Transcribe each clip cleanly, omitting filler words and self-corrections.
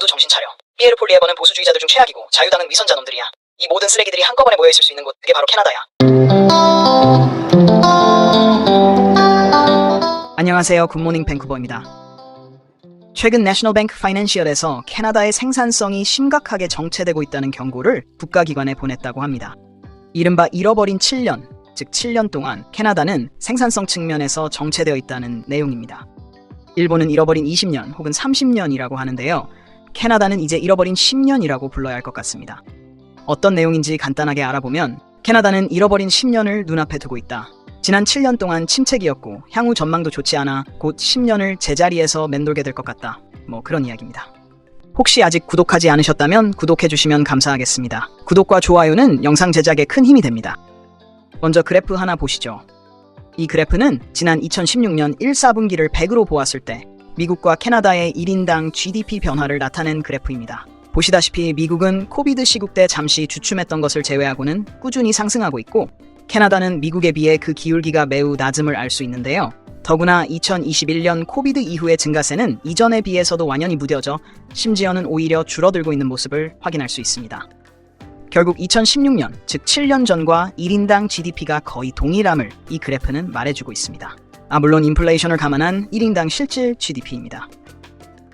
모두 정신 차려. 피에르 폴리에버는 보수주의자들 중 최악이고 자유당은 위선자놈들이야. 이 모든 쓰레기들이 한꺼번에 모여있을 수 있는 곳, 그게 바로 캐나다야. 안녕하세요. 굿모닝 밴쿠버입니다. 최근 내셔널뱅크 파이낸셜에서 캐나다의 생산성이 심각하게 정체되고 있다는 경고를 국가기관에 보냈다고 합니다. 이른바 잃어버린 7년, 즉 7년 동안 캐나다는 생산성 측면에서 정체되어 있다는 내용입니다. 일본은 잃어버린 20년 혹은 30년이라고 하는데요. 캐나다는 이제 잃어버린 10년이라고 불러야 할 것 같습니다. 어떤 내용인지 간단하게 알아보면 캐나다는 잃어버린 10년을 눈앞에 두고 있다. 지난 7년 동안 침체기였고 향후 전망도 좋지 않아 곧 10년을 제자리에서 맴돌게 될 것 같다. 뭐 그런 이야기입니다. 혹시 아직 구독하지 않으셨다면 구독해주시면 감사하겠습니다. 구독과 좋아요는 영상 제작에 큰 힘이 됩니다. 먼저 그래프 하나 보시죠. 이 그래프는 지난 2016년 1, 4분기를 100으로 보았을 때 미국과 캐나다의 1인당 GDP 변화를 나타낸 그래프입니다. 보시다시피 미국은 코비드 시국 때 잠시 주춤했던 것을 제외하고는 꾸준히 상승하고 있고 캐나다는 미국에 비해 그 기울기가 매우 낮음을 알 수 있는데요. 더구나 2021년 코비드 이후의 증가세는 이전에 비해서도 완연히 무뎌져 심지어는 오히려 줄어들고 있는 모습을 확인할 수 있습니다. 결국 2016년, 즉 7년 전과 1인당 GDP가 거의 동일함을 이 그래프는 말해주고 있습니다. 물론 인플레이션을 감안한 1인당 실질 GDP입니다.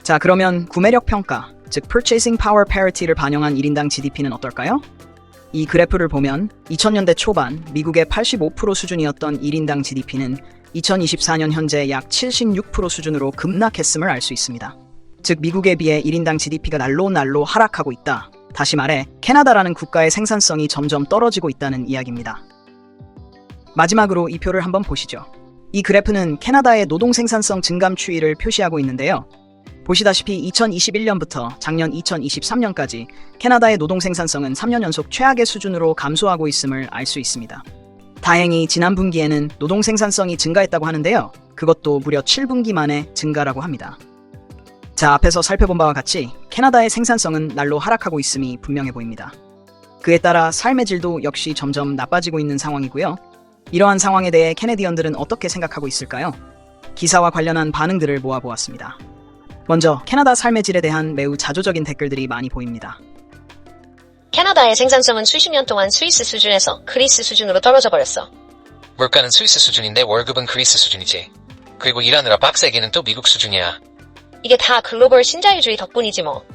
자, 그러면 구매력 평가, 즉 Purchasing Power Parity를 반영한 1인당 GDP는 어떨까요? 이 그래프를 보면 2000년대 초반 미국의 85% 수준이었던 1인당 GDP는 2024년 현재 약 76% 수준으로 급락했음을 알 수 있습니다. 즉 미국에 비해 1인당 GDP가 날로 하락하고 있다. 다시 말해 캐나다라는 국가의 생산성이 점점 떨어지고 있다는 이야기입니다. 마지막으로 이 표를 한번 보시죠. 이 그래프는 캐나다의 노동 생산성 증감 추이를 표시하고 있는데요. 보시다시피 2021년부터 작년 2023년까지 캐나다의 노동 생산성은 3년 연속 최악의 수준으로 감소하고 있음을 알 수 있습니다. 다행히 지난 분기에는 노동 생산성이 증가했다고 하는데요. 그것도 무려 7분기 만에 증가라고 합니다. 자, 앞에서 살펴본 바와 같이 캐나다의 생산성은 날로 하락하고 있음이 분명해 보입니다. 그에 따라 삶의 질도 역시 점점 나빠지고 있는 상황이고요. 이러한 상황에 대해 캐네디언들은 어떻게 생각하고 있을까요? 기사와 관련한 반응들을 모아보았습니다. 먼저 캐나다 삶의 질에 대한 매우 자조적인 댓글들이 많이 보입니다. 캐나다의 생산성은 수십 년 동안 스위스 수준에서 그리스 수준으로 떨어져 버렸어. 물가는 스위스 수준인데 월급은 그리스 수준이지. 그리고 일하느라 빡세기는 또 미국 수준이야. 이게 다 글로벌 신자유주의 덕분이지 뭐.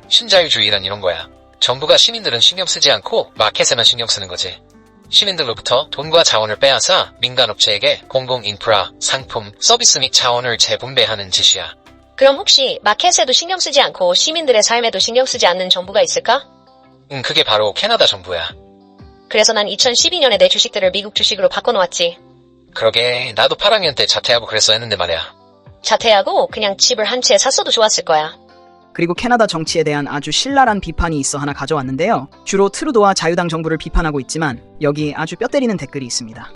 신자유주의란 이런 거야. 정부가 시민들은 신경 쓰지 않고 마켓에만 신경 쓰는 거지. 시민들로부터 돈과 자원을 빼앗아 민간업체에게 공공 인프라, 상품, 서비스 및 자원을 재분배하는 짓이야. 그럼 혹시 마켓에도 신경 쓰지 않고 시민들의 삶에도 신경 쓰지 않는 정부가 있을까? 그게 바로 캐나다 정부야. 그래서 난 2012년에 내 주식들을 미국 주식으로 바꿔놓았지. 그러게 나도 8학년 때 자퇴하고 그랬어 했는데 말이야. 자퇴하고 그냥 집을 한 채 샀어도 좋았을 거야. 그리고 캐나다 정치에 대한 아주 신랄한 비판이 있어 하나 가져왔는데요. 주로 트루도와 자유당 정부를 비판하고 있지만 여기 아주 뼈 때리는 댓글이 있습니다.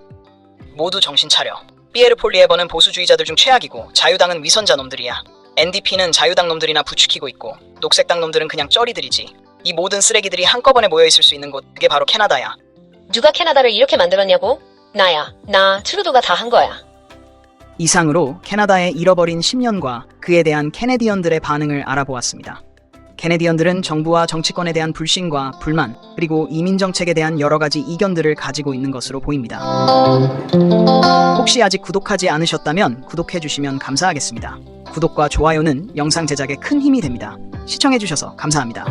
모두 정신 차려. 피에르 폴리에버는 보수주의자들 중 최악이고 자유당은 위선자 놈들이야. NDP는 자유당 놈들이나 부추기고 있고 녹색당 놈들은 그냥 쩌리들이지. 이 모든 쓰레기들이 한꺼번에 모여있을 수 있는 곳, 그게 바로 캐나다야. 누가 캐나다를 이렇게 만들었냐고? 나야. 나 트루도가 다 한 거야. 이상으로 캐나다의 잃어버린 10년과 그에 대한 캐네디언들의 반응을 알아보았습니다. 캐네디언들은 정부와 정치권에 대한 불신과 불만, 그리고 이민정책에 대한 여러 가지 이견들을 가지고 있는 것으로 보입니다. 혹시 아직 구독하지 않으셨다면 구독해주시면 감사하겠습니다. 구독과 좋아요는 영상 제작에 큰 힘이 됩니다. 시청해주셔서 감사합니다.